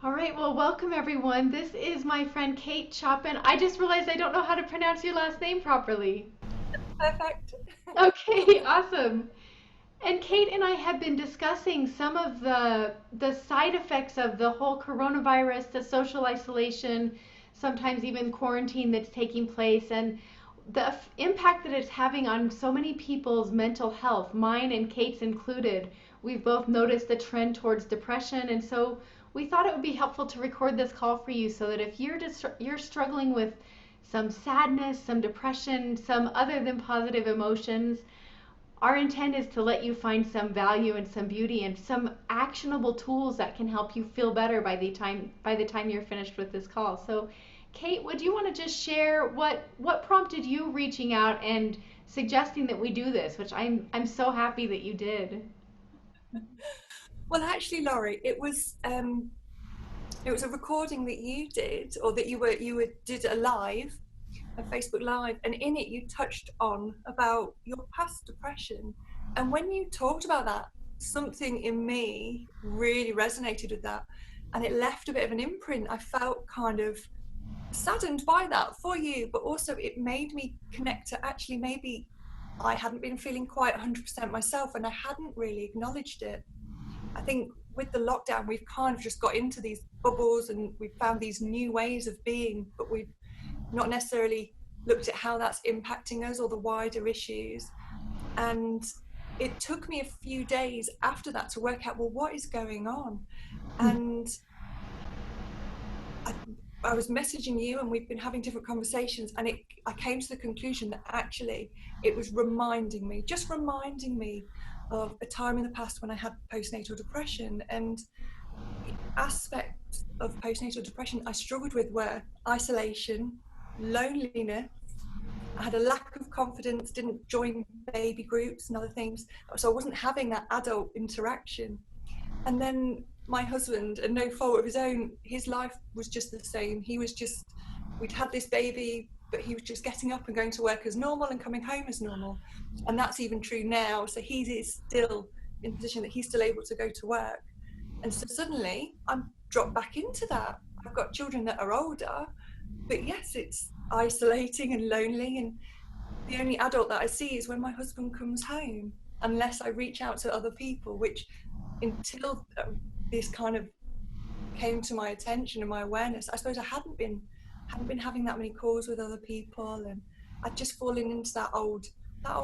All right, well, welcome everyone. This is my friend Kate Choppen. I just realized I don't know how to pronounce your last name properly. Perfect. Okay, awesome. And Kate and I have been discussing some of the side effects of the whole coronavirus, the social isolation, sometimes even quarantine that's taking place, and the impact that it's having on so many people's mental health, mine and Kate's included. We've both noticed the trend towards depression, and so we thought it would be helpful to record this call for you so that if you're struggling with some sadness, some depression, some other than positive emotions, our intent is to let you find some value and some beauty and some actionable tools that can help you feel better by the time you're finished with this call. So, Kate, would you want to just share what prompted you reaching out and suggesting that we do this, which I'm so happy that you did. Well, actually, Laurie, it was a recording that you did, or that you did a live, a Facebook Live, and in it you touched on about your past depression. And when you talked about that, something in me really resonated with that, and it left a bit of an imprint. I felt kind of saddened by that for you, but also it made me connect to actually maybe I hadn't been feeling quite 100% myself, and I hadn't really acknowledged it. I think with the lockdown, we've kind of just got into these bubbles and we've found these new ways of being, but we've not necessarily looked at how that's impacting us or the wider issues. And it took me a few days after that to work out, well, what is going on? And I, I was messaging you and we've been having different conversations, and I came to the conclusion that actually it was just reminding me of a time in the past when I had postnatal depression. And the aspects of postnatal depression I struggled with were isolation, loneliness. I had a lack of confidence, didn't join baby groups and other things. So I wasn't having that adult interaction. And then my husband, and no fault of his own, his life was just the same. We'd had this baby, but he was just getting up and going to work as normal and coming home as normal. And that's even true now. So he is still in a position that he's still able to go to work. And so suddenly I'm dropped back into that. I've got children that are older, but yes, it's isolating and lonely. And the only adult that I see is when my husband comes home, unless I reach out to other people, which until this kind of came to my attention and my awareness, I suppose I hadn't been having that many calls with other people, and I'd just fallen into that old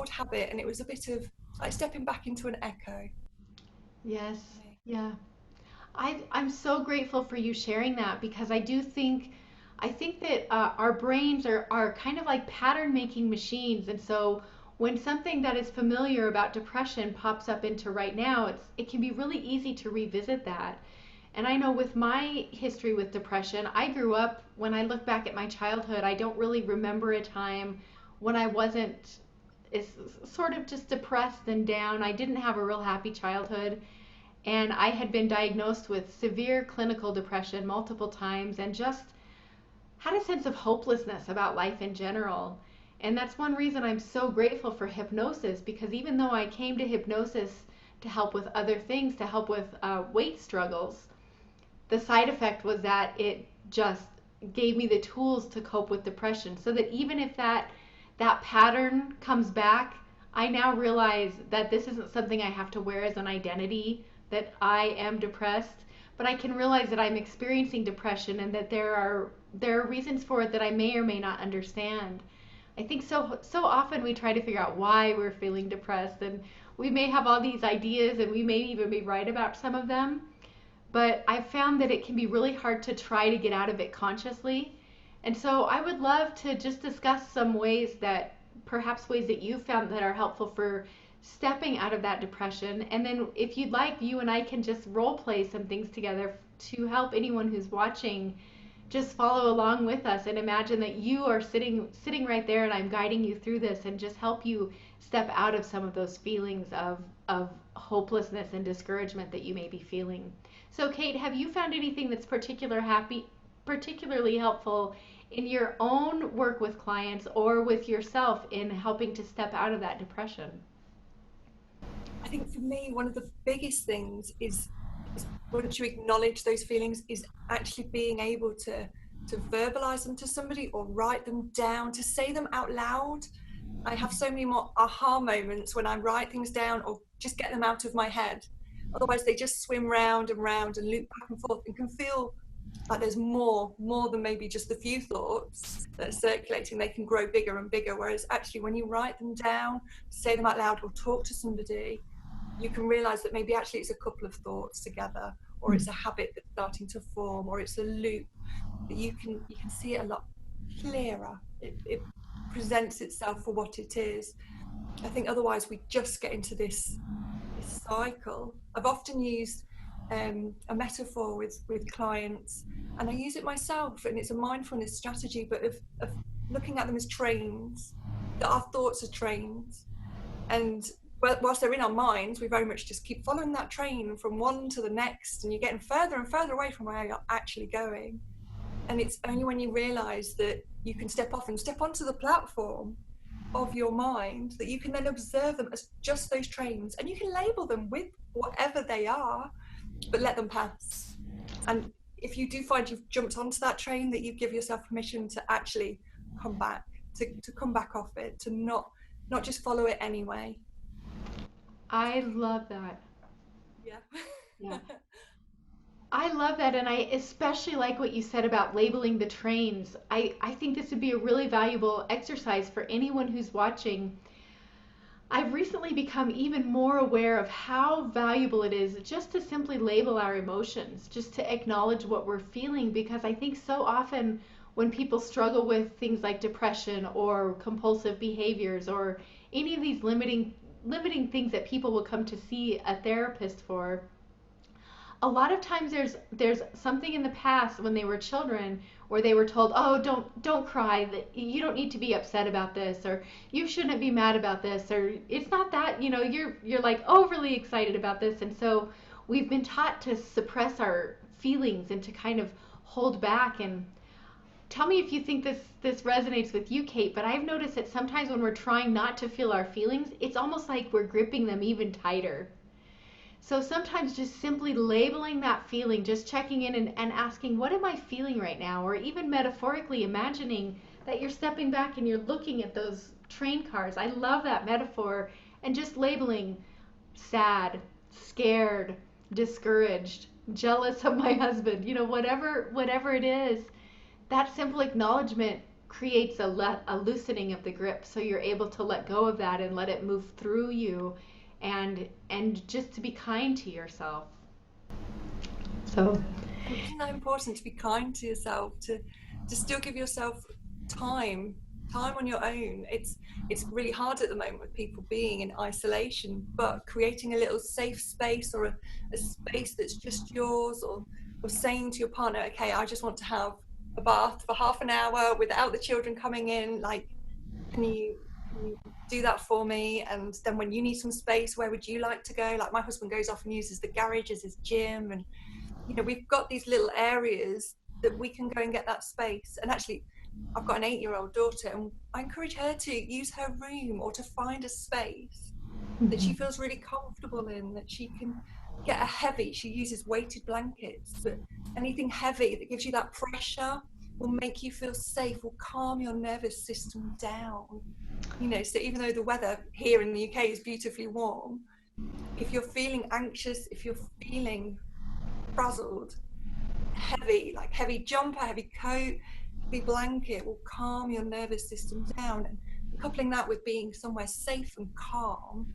habit, and it was a bit of like stepping back into an echo Yes, for me. yeah. I'm so grateful for you sharing that because I think that our brains are kind of like pattern making machines, and so when something that is familiar about depression pops up into right now, it can be really easy to revisit that. And I know with my history with depression, I grew up, when I look back at my childhood, I don't really remember a time when I wasn't is sort of just depressed and down. I didn't have a real happy childhood, and I had been diagnosed with severe clinical depression multiple times and just had a sense of hopelessness about life in general. And that's one reason I'm so grateful for hypnosis, because even though I came to hypnosis to help with other things, to help with weight struggles, the side effect was that it just gave me the tools to cope with depression, so that even if that pattern comes back, I now realize that this isn't something I have to wear as an identity, that I am depressed, but I can realize that I'm experiencing depression and that there are reasons for it that I may or may not understand. I think so often we try to figure out why we're feeling depressed, and we may have all these ideas and we may even be right about some of them, but I've found that it can be really hard to try to get out of it consciously. And so I would love to just discuss some ways that, perhaps ways that you found that are helpful for stepping out of that depression. And then if you'd like, you and I can just role play some things together to help anyone who's watching just follow along with us and imagine that you are sitting right there and I'm guiding you through this and just help you step out of some of those feelings of hopelessness and discouragement that you may be feeling. So Kate, have you found anything that's particularly helpful in your own work with clients or with yourself in helping to step out of that depression? I think for me, one of the biggest things is once you acknowledge those feelings, is actually being able to verbalize them to somebody or write them down, to say them out loud. I have so many more aha moments when I write things down or just get them out of my head. Otherwise, they just swim round and round and loop back and forth and can feel like there's more than maybe just the few thoughts that are circulating. They can grow bigger and bigger. Whereas actually, when you write them down, say them out loud, or talk to somebody, you can realize that maybe actually it's a couple of thoughts together, or it's a habit that's starting to form, or it's a loop that you can see it a lot clearer. It presents itself for what it is. I think otherwise we just get into this cycle. I've often used a metaphor with clients, and I use it myself, and it's a mindfulness strategy, but of looking at them as trains, that our thoughts are trains, and whilst they're in our minds, we very much just keep following that train from one to the next, and you're getting further and further away from where you're actually going. And it's only when you realize that you can step off and step onto the platform of your mind that you can then observe them as just those trains, and you can label them with whatever they are, but let them pass. And if you do find you've jumped onto that train, that you give yourself permission to actually come back, to come back off it, to not just follow it anyway. I love that. Yeah. Yeah. I love that, and I especially like what you said about labeling the trains. I think this would be a really valuable exercise for anyone who's watching. I've recently become even more aware of how valuable it is just to simply label our emotions, just to acknowledge what we're feeling, because I think so often when people struggle with things like depression or compulsive behaviors or any of these limiting things that people will come to see a therapist for, a lot of times there's something in the past when they were children where they were told, oh, don't cry, that you don't need to be upset about this, or you shouldn't be mad about this, or it's not that, you're like overly excited about this. And so we've been taught to suppress our feelings and to kind of hold back. And tell me if you think this resonates with you, Kate, but I've noticed that sometimes when we're trying not to feel our feelings, it's almost like we're gripping them even tighter. So sometimes just simply labeling that feeling, just checking in and asking, what am I feeling right now? Or even metaphorically imagining that you're stepping back and you're looking at those train cars. I love that metaphor. And just labeling sad, scared, discouraged, jealous of my husband, whatever it is, that simple acknowledgement creates a loosening of the grip, so you're able to let go of that and let it move through you, and just to be kind to yourself. So And isn't that important, to be kind to yourself, to still give yourself time, time on your own? It's really hard at the moment with people being in isolation, but creating a little safe space, or a space that's just yours, or saying to your partner, okay, I just want to have a bath for half an hour without the children coming in. Like, can you do that for me? And then when you need some space, where would you like to go? Like, my husband goes off and uses the garage as his gym, and we've got these little areas that we can go and get that space. And actually, I've got an 8-year-old daughter, and I encourage her to use her room, or to find a space that she feels really comfortable in, that she can get she uses weighted blankets, but anything heavy that gives you that pressure will make you feel safe, will calm your nervous system down. So even though the weather here in the UK is beautifully warm, if you're feeling anxious, if you're feeling frazzled, heavy jumper, heavy coat, heavy blanket will calm your nervous system down. And coupling that with being somewhere safe and calm,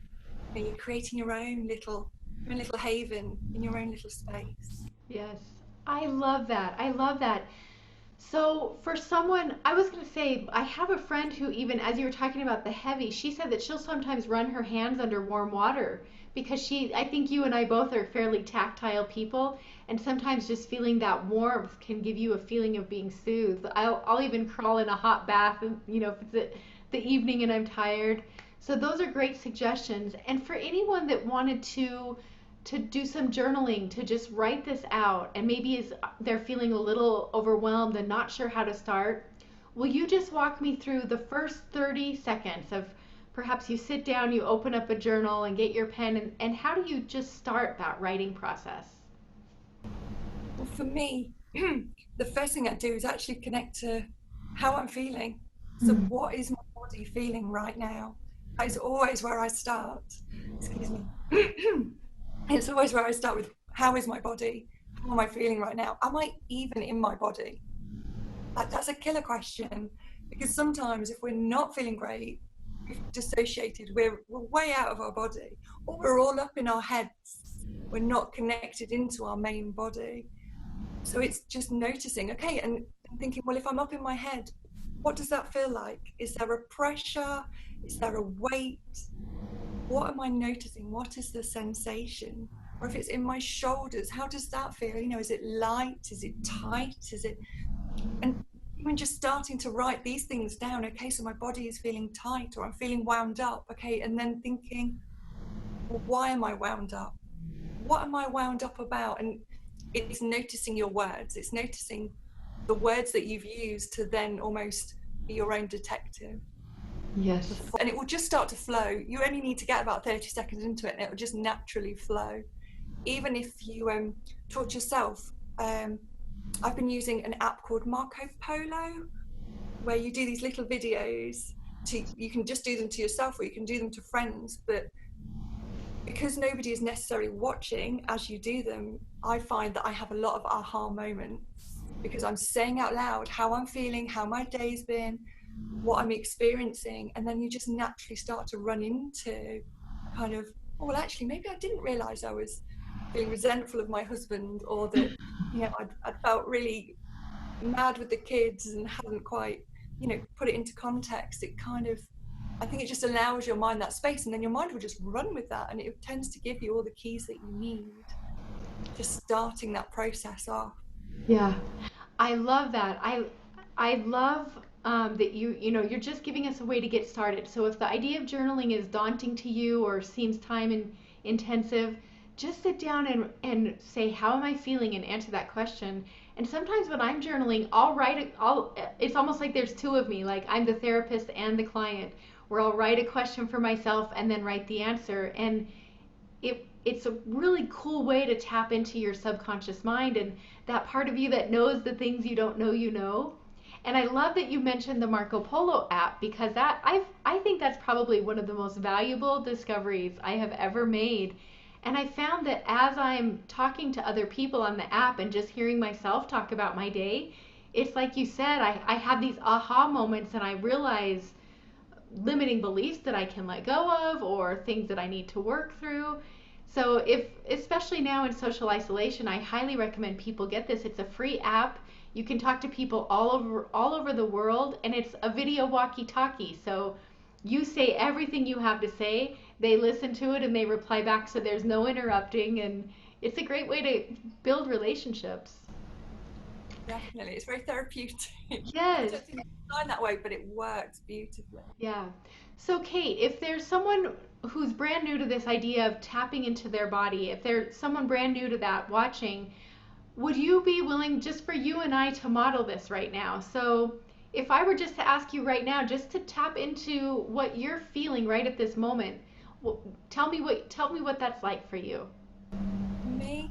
you're creating your own little haven in your own little space. yes, I love that. I love that. So for someone, I was going to say, I have a friend who, even as you were talking about the heavy, she said that she'll sometimes run her hands under warm water because I think you and I both are fairly tactile people, and sometimes just feeling that warmth can give you a feeling of being soothed. I'll even crawl in a hot bath, and if it's the evening and I'm tired. So those are great suggestions. And for anyone that wanted to do some journaling, to just write this out, and maybe they're feeling a little overwhelmed and not sure how to start, will you just walk me through the first 30 seconds of, perhaps you sit down, you open up a journal and get your pen, and how do you just start that writing process? Well, for me, the first thing I do is actually connect to how I'm feeling. So, Mm. what is my body feeling right now? That is always where I start. Excuse me. It's always where I start with how is my body? How am I feeling right now? Am I even in my body? That's a killer question, because sometimes if we're not feeling great, we've dissociated, we're way out of our body, or we're all up in our heads. We're not connected into our main body. So it's just noticing, okay, and thinking, well, if I'm up in my head, what does that feel like? Is there a pressure? Is there a weight? What am I noticing? What is the sensation? Or if it's in my shoulders, how does that feel? Is it light? Is it tight? And even just starting to write these things down, okay, so my body is feeling tight or I'm feeling wound up, okay, and then thinking, well, why am I wound up? What am I wound up about? And it's noticing your words, it's noticing the words that you've used to then almost be your own detective. Yes. And it will just start to flow. You only need to get about 30 seconds into it and it will just naturally flow. Even if you taught yourself, I've been using an app called Marco Polo, where you do these little videos. You can just do them to yourself or you can do them to friends, but because nobody is necessarily watching as you do them, I find that I have a lot of aha moments because I'm saying out loud how I'm feeling, how my day's been, what I'm experiencing, and then you just naturally start to run into a kind of, oh, well, actually, maybe I didn't realize I was feeling resentful of my husband, or that, I'd felt really mad with the kids and hadn't quite, put it into context. It kind of, I think it just allows your mind that space, and then your mind will just run with that, and it tends to give you all the keys that you need. Just starting that process off. Yeah. I love that. I love that you're just giving us a way to get started. So if the idea of journaling is daunting to you or seems time and intensive, just sit down and say, how am I feeling, and answer that question. And sometimes when I'm journaling, I'll write it. It's almost like there's two of me. Like I'm the therapist and the client, where I'll write a question for myself and then write the answer. And it's a really cool way to tap into your subconscious mind and that part of you that knows the things you don't know you know. And I love that you mentioned the Marco Polo app, because I think that's probably one of the most valuable discoveries I have ever made. And I found that as I'm talking to other people on the app and just hearing myself talk about my day, it's like you said, I have these aha moments and I realize limiting beliefs that I can let go of or things that I need to work through. So if especially now in social isolation, I highly recommend people get this. It's a free app. You can talk to people all over the world, and it's a video walkie-talkie. So you say everything you have to say, they listen to it and they reply back, so there's no interrupting, and it's a great way to build relationships. Definitely. It's very therapeutic. I Yes. don't think it's designed that way, but it works beautifully. Yeah. So, Kate, if there's someone who's brand new to this idea of tapping into their body, if there's someone brand new to that watching, would you be willing just for you and I to model this right now? So, if I were just to ask you right now, just to tap into what you're feeling right at this moment, tell me what that's like for you. Me,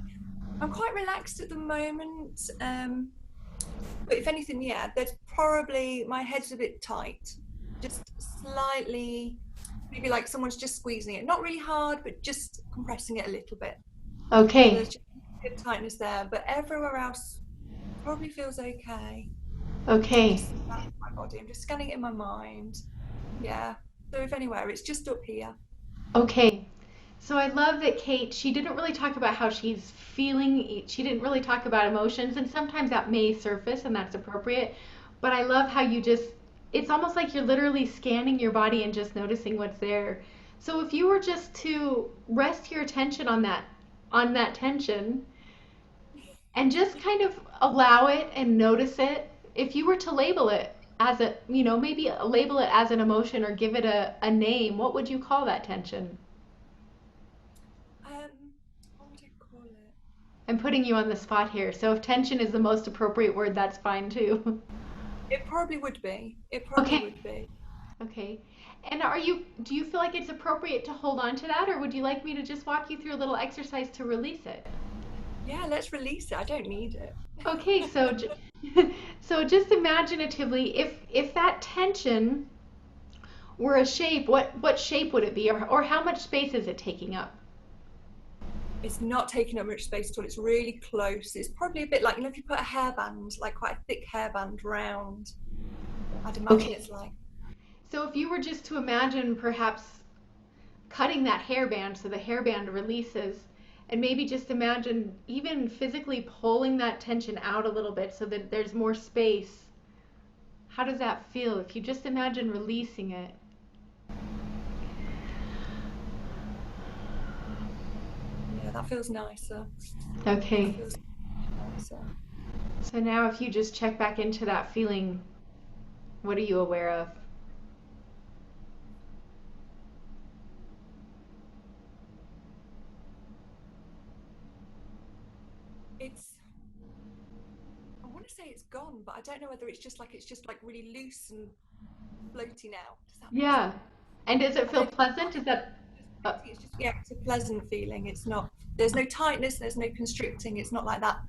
I'm quite relaxed at the moment. But if anything, yeah, there's probably my head's a bit tight, just slightly, maybe like someone's just squeezing it, not really hard, but just compressing it a little bit. So Okay. there's just a bit of tightness there, but everywhere else probably feels okay. I'm Okay. just scanning my body. I'm just scanning it in my mind. Yeah. So if anywhere, it's just up here. Okay. So I love that Kate, she didn't really talk about how she's feeling. She didn't really talk about emotions, and sometimes that may surface, and that's appropriate. But I love how it's almost like you're literally scanning your body and just noticing what's there. So if you were just to rest your attention on that tension, and just kind of allow it and notice it, if you were to label it as maybe label it as an emotion or give it a name, what would you call that tension? What would I call it? I'm putting you on the spot here. So if tension is the most appropriate word, that's fine too. It probably would be. It probably Okay. would be. Okay. And do you feel like it's appropriate to hold on to that, or would you like me to just walk you through a little exercise to release it? Yeah, let's release it. I don't need it. Okay, so so just imaginatively, if that tension were a shape, what shape would it be, or how much space is it taking up? It's not taking up much space at all. It's really close. It's probably a bit like, if you put a hairband, like quite a thick hairband round, I'd imagine Okay, it's like. so if you were just to imagine perhaps cutting that hairband so the hairband releases, and maybe just imagine even physically pulling that tension out a little bit so that there's more space. How does that feel if you just imagine releasing it? Yeah, that feels nicer. That Okay, feels nicer. so now if you just check back into that feeling, what are you aware of? It's, I want to say it's gone, but I don't know whether it's just like really loose and floaty now. Does that make Yeah. sense? And does it I feel don't think it's pleasant? gone. Is that It's just uh, floaty. It's just, yeah, it's a pleasant feeling. It's not. There's no tightness. There's no constricting. It's not like that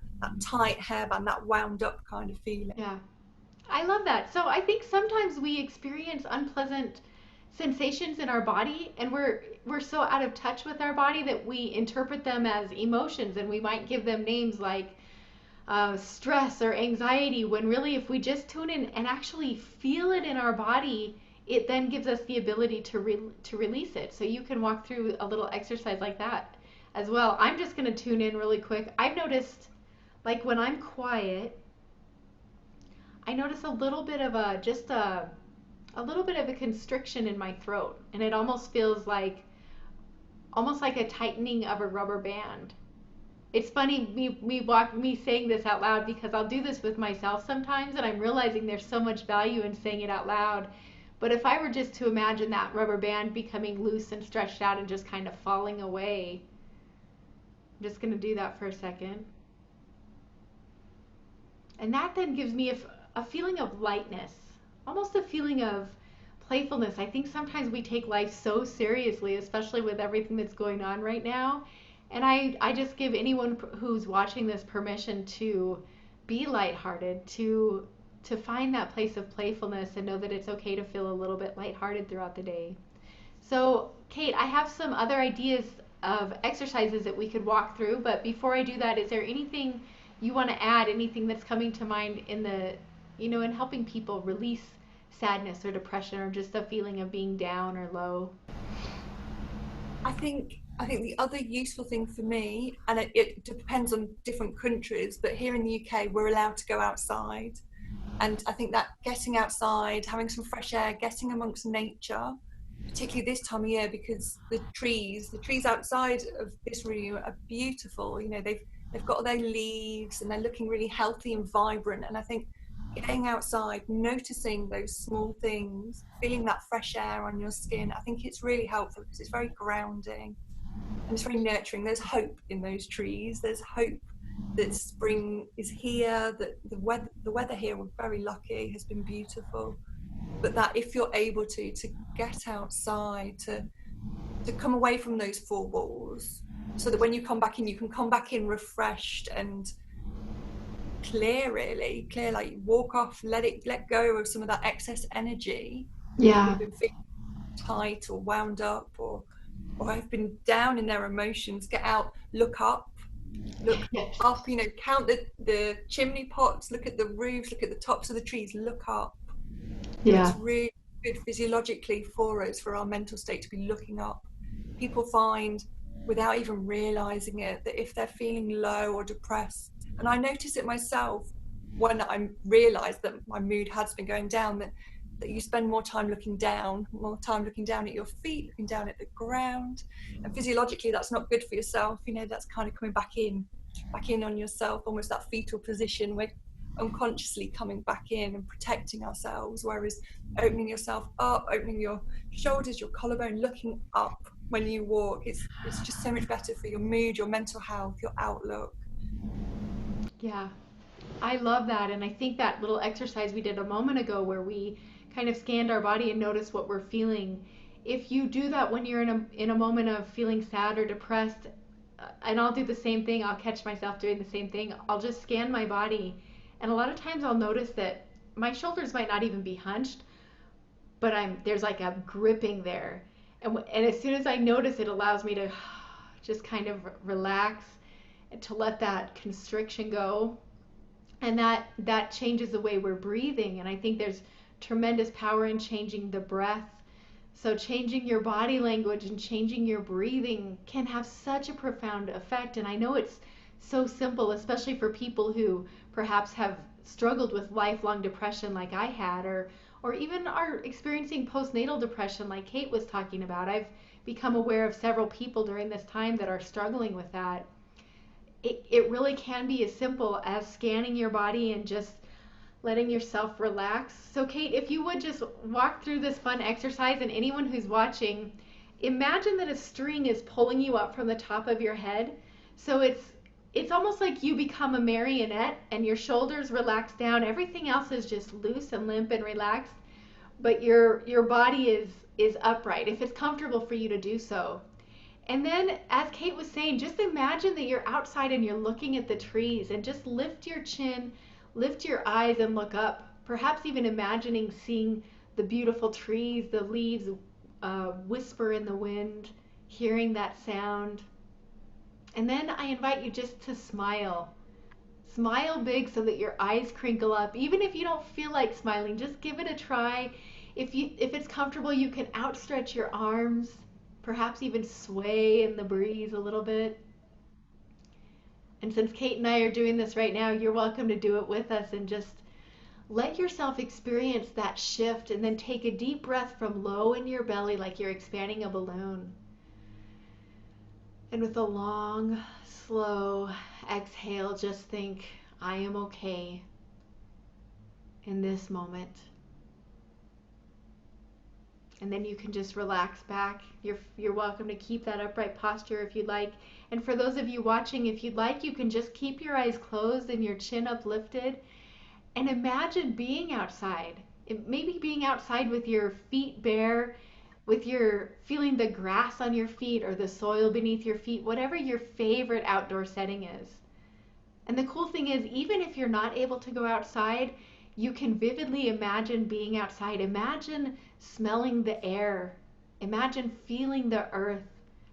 tight hairband, that wound up kind of feeling. yeah. I love that. So I think sometimes we experience unpleasant sensations in our body, and we're so out of touch with our body that we interpret them as emotions, and we might give them names like stress or anxiety, when really if we just tune in and actually feel it in our body, it then gives us the ability to release it. So you can walk through a little exercise like that as well. I'm just going to tune in really quick. I've noticed, like, when I'm quiet, I notice a little bit of a little bit of a constriction in my throat, and it almost feels like almost like a tightening of a rubber band. It's funny me saying this out loud, because I'll do this with myself sometimes, and I'm realizing there's so much value in saying it out loud. But if I were just to imagine that rubber band becoming loose and stretched out and just kind of falling away, I'm just going to do that for a second. And that then gives me a feeling of lightness, almost a feeling of playfulness. I think sometimes we take life so seriously, especially with everything that's going on right now. And I just give anyone who's watching this permission to be lighthearted, to find that place of playfulness and know that it's okay to feel a little bit lighthearted throughout the day. So, Kate, I have some other ideas of exercises that we could walk through, but before I do that, is there anything you want to add, anything that's coming to mind in in helping people release sadness or depression or just a feeling of being down or low? I think the other useful thing for me, and it depends on different countries, but here in the UK we're allowed to go outside, and I think that getting outside, having some fresh air, getting amongst nature, particularly this time of year, because the trees outside of this room are beautiful. They've got their leaves and they're looking really healthy and vibrant. And I think getting outside, noticing those small things, feeling that fresh air on your skin, I think it's really helpful because it's very grounding and it's very nurturing. There's hope in those trees. There's hope that spring is here, that the weather here, we're very lucky, has been beautiful. But that if you're able to get outside, to come away from those four walls, so that when you come back in, you can come back in refreshed and clear, really clear, like walk off, let go of some of that excess energy when people Yeah. have been feeling tight or wound up, or have been down in their emotions. Get out, look Yes. up, count the chimney pots, look at the roofs, look at the tops of the trees, look up. Yeah. It's really good physiologically for us, for our mental state, to be looking up. People find, without even realizing it, that if they're feeling low or depressed, and I notice it myself when I realize that my mood has been going down, that you spend more time looking down, at your feet, looking down at the ground. And physiologically, that's not good for yourself. That's kind of coming back in on yourself, almost that fetal position where unconsciously coming back in and protecting ourselves. Whereas opening yourself up, opening your shoulders, your collarbone, looking up when you walk, it's just so much better for your mood, your mental health, your outlook. Yeah. I love that. And I think that little exercise we did a moment ago where we kind of scanned our body and noticed what we're feeling. If you do that when you're in a moment of feeling sad or depressed, and I'll do the same thing. I'll catch myself doing the same thing. I'll just scan my body. And a lot of times I'll notice that my shoulders might not even be hunched, but there's like a gripping there. And as soon as I notice, it allows me to just kind of relax and to let that constriction go. And that changes the way we're breathing. And I think there's tremendous power in changing the breath. So changing your body language and changing your breathing can have such a profound effect. And I know it's so simple, especially for people who perhaps have struggled with lifelong depression like I had, or even are experiencing postnatal depression like Kate was talking about. I've become aware of several people during this time that are struggling with that. It really can be as simple as scanning your body and just letting yourself relax. So Kate, if you would just walk through this fun exercise, and anyone who's watching, imagine that a string is pulling you up from the top of your head. So it's almost like you become a marionette and your shoulders relax down. Everything else is just loose and limp and relaxed, but your body is upright if it's comfortable for you to do so. And then, as Kate was saying, just imagine that you're outside and you're looking at the trees, and just lift your chin, lift your eyes, and look up. Perhaps even imagining seeing the beautiful trees, the leaves whisper in the wind, hearing that sound. And then I invite you just to smile. Smile big so that your eyes crinkle up. Even if you don't feel like smiling, just give it a try. If it's comfortable, you can outstretch your arms, perhaps even sway in the breeze a little bit. And since Kate and I are doing this right now, you're welcome to do it with us, and just let yourself experience that shift, and then take a deep breath from low in your belly like you're expanding a balloon. And with a long, slow exhale, just think, I am okay in this moment. And then you can just relax back. You're welcome to keep that upright posture if you'd like. And for those of you watching, if you'd like, you can just keep your eyes closed and your chin uplifted, and imagine being outside. Maybe being outside with your feet bare, with your feeling the grass on your feet or the soil beneath your feet, whatever your favorite outdoor setting is. And the cool thing is, even if you're not able to go outside, you can vividly imagine being outside. Imagine smelling the air. Imagine feeling the earth.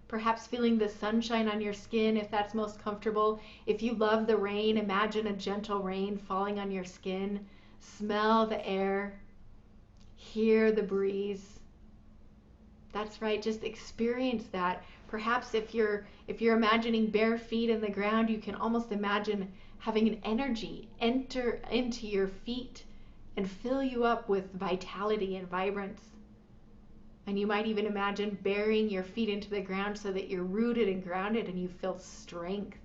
Perhaps feeling the sunshine on your skin if that's most comfortable. If you love the rain, imagine a gentle rain falling on your skin. Smell the air. Hear the breeze. That's right, just experience that. Perhaps if you're imagining bare feet in the ground, you can almost imagine having an energy enter into your feet and fill you up with vitality and vibrance. And you might even imagine burying your feet into the ground so that you're rooted and grounded and you feel strength.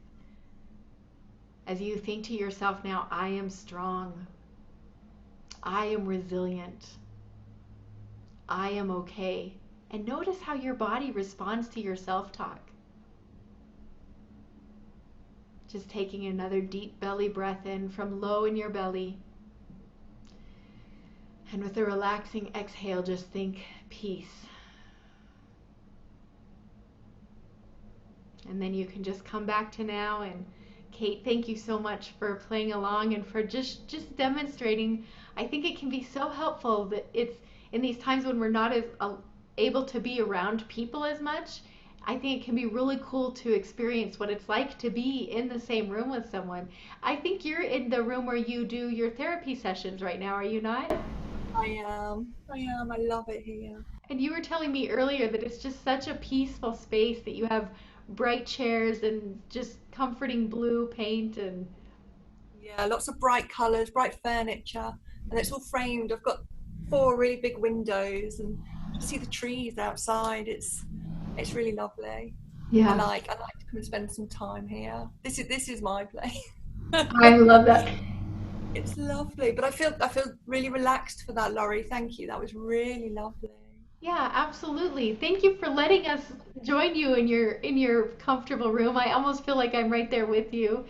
As you think to yourself now, I am strong. I am resilient. I am okay. And notice how your body responds to your self-talk. Just taking another deep belly breath in from low in your belly. And with a relaxing exhale, just think peace. And then you can just come back to now. And Kate, thank you so much for playing along and for just demonstrating. I think it can be so helpful that it's in these times when we're not as able to be around people as much. I think it can be really cool to experience what it's like to be in the same room with someone. I think you're in the room where you do your therapy sessions right now, are you not? I am. I love it here. And you were telling me earlier that it's just such a peaceful space, that you have bright chairs and just comforting blue paint and Yeah, lots of bright colours, bright furniture, and it's all framed. I've got four really big windows, and you see the trees outside. It's really lovely. yeah, I like to come and spend some time here. This is my place. I love that. It's lovely, but I feel really relaxed for that, Laurie. Thank you. That was really lovely. Yeah, absolutely. Thank you for letting us join you in your comfortable room. I almost feel like I'm right there with you.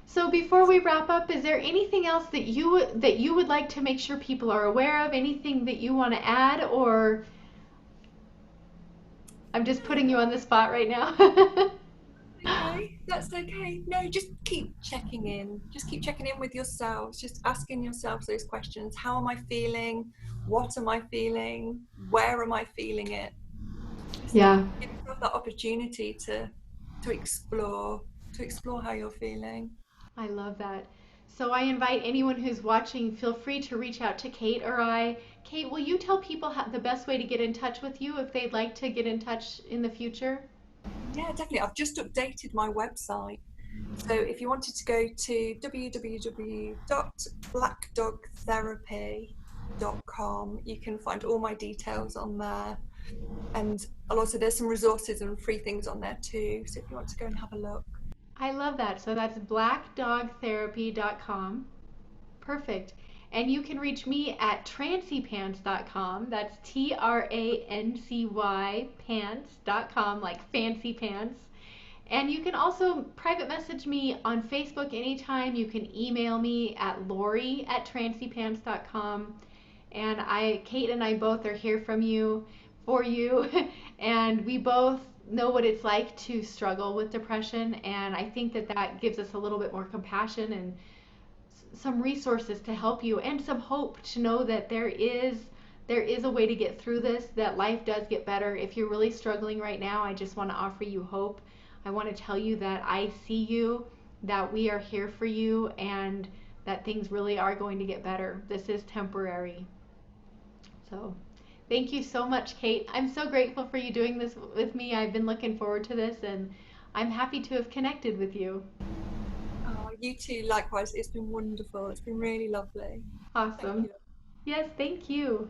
So before we wrap up, is there anything else that you would like to make sure people are aware of? Anything that you want to add, or I'm just putting you on the spot right now? Okay, that's okay. No, just keep checking in. Just keep checking in with yourselves. Just asking yourselves those questions. How am I feeling? What am I feeling? Where am I feeling it? Just Yeah, give yourself that opportunity to explore, to explore how you're feeling. I love that. So I invite anyone who's watching, feel free to reach out to Kate or I. Kate, will you tell people how, the best way to get in touch with you if they'd like to get in touch in the future? Yeah, definitely. I've just updated my website. So if you wanted to go to www.blackdogtherapy.com, you can find all my details on there. And also there's some resources and free things on there too. So if you want to go and have a look. I love that. So that's blackdogtherapy.com. Perfect. And you can reach me at trancypants.com. That's TRANCY pants.com, like fancy pants. And you can also private message me on Facebook anytime. You can email me at lori@trancypants.com. And Kate and I both are here from you for you. And we both know what it's like to struggle with depression. And I think that that gives us a little bit more compassion and some resources to help you and some hope to know that there is a way to get through this, that life does get better. If you're really struggling right now, I just want to offer you hope. I want to tell you that I see you, that we are here for you, and that things really are going to get better. This is temporary. So, thank you so much, Kate. I'm so grateful for you doing this with me. I've been looking forward to this, and I'm happy to have connected with you. Oh, you too, likewise. It's been wonderful. It's been really lovely. Thank Awesome. you. Yes, thank you.